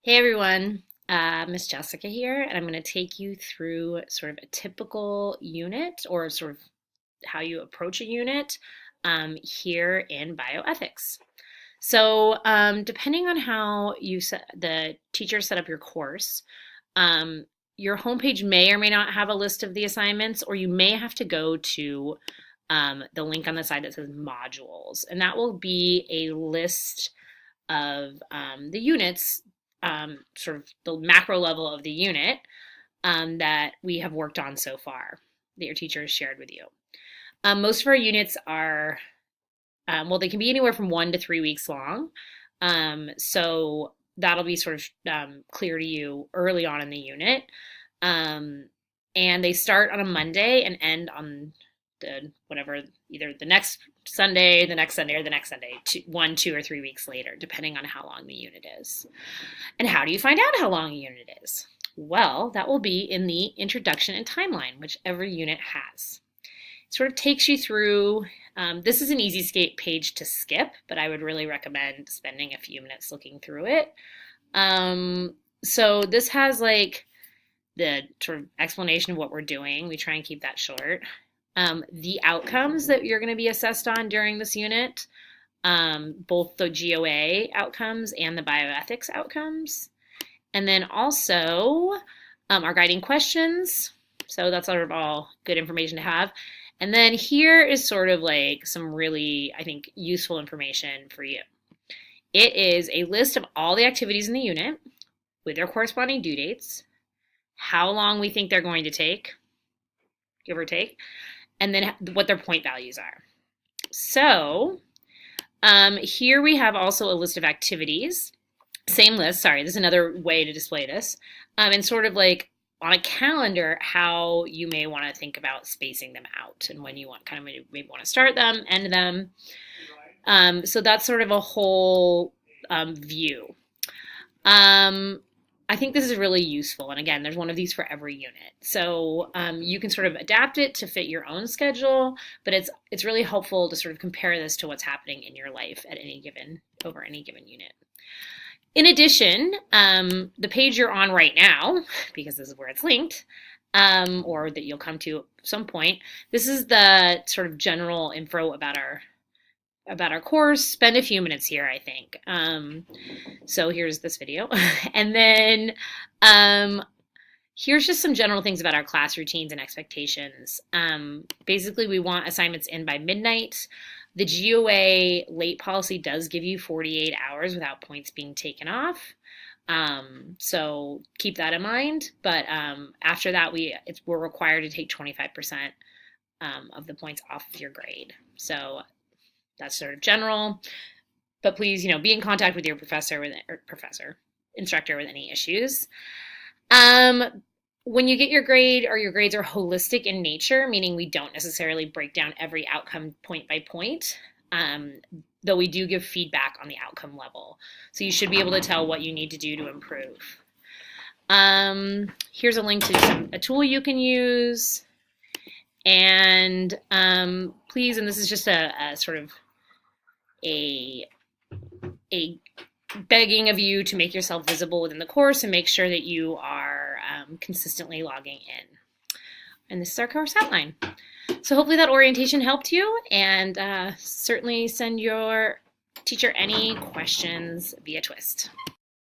Hey everyone, Miss Jessica here, and I'm going to take you through sort of a typical unit or sort of how you approach a unit here in bioethics. So, depending on how the teacher set up your course, um, your homepage may or may not have a list of the assignments, or you may have to go to the link on the side that says modules, and that will be a list of the units, sort of the macro level of the unit that we have worked on so far that your teacher has shared with you. Most of our units are, well, they can be anywhere from 1 to 3 weeks long. So that'll be sort of clear to you early on in the unit. Um, and they start on a Monday and end on whatever, either the next Sunday, the next Sunday, or the next Sunday, 1, 2, or 3 weeks later, depending on how long the unit is. And how do you find out how long a unit is? Well, that will be in the introduction and timeline, which every unit has. It sort of takes you through. This is an easy page to skip, but I would really recommend spending a few minutes looking through it. So this has like the sort of explanation of what we're doing. We try and keep that short. The outcomes that you're going to be assessed on during this unit, both the GOA outcomes and the bioethics outcomes. And then also our guiding questions. So that's sort of all good information to have. And then here is sort of like some really, I think, useful information for you. It is a list of all the activities in the unit with their corresponding due dates, how long we think they're going to take, give or take, and then what their point values are. So here we have also a list of activities. Same list, sorry, this is another way to display this. And sort of like on a calendar, how you may want to think about spacing them out and when you want kind of maybe want to start them, end them. So that's sort of a whole view. I think this is really useful. And again, there's one of these for every unit. So you can sort of adapt it to fit your own schedule, but it's really helpful to sort of compare this to what's happening in your life at over any given unit. In addition, the page you're on right now, because this is where it's linked, or that you'll come to at some point, this is the sort of general info about our course. Spend a few minutes here, I think. So here's this video. And then here's just some general things about our class routines and expectations. Basically, we want assignments in by midnight. The GOA late policy does give you 48 hours without points being taken off. So keep that in mind. But after that, we're required to take 25% of the points off of your grade. So that's sort of general. But please, be in contact with your instructor with any issues. When you get your grade, or your grades are holistic in nature, meaning we don't necessarily break down every outcome point by point, though we do give feedback on the outcome level. So you should be able to tell what you need to do to improve. Here's a link to a tool you can use. And please, and this is just a sort of a begging of you to make yourself visible within the course and make sure that you are consistently logging in. And this is our course outline. So hopefully that orientation helped you, and certainly send your teacher any questions via Twist.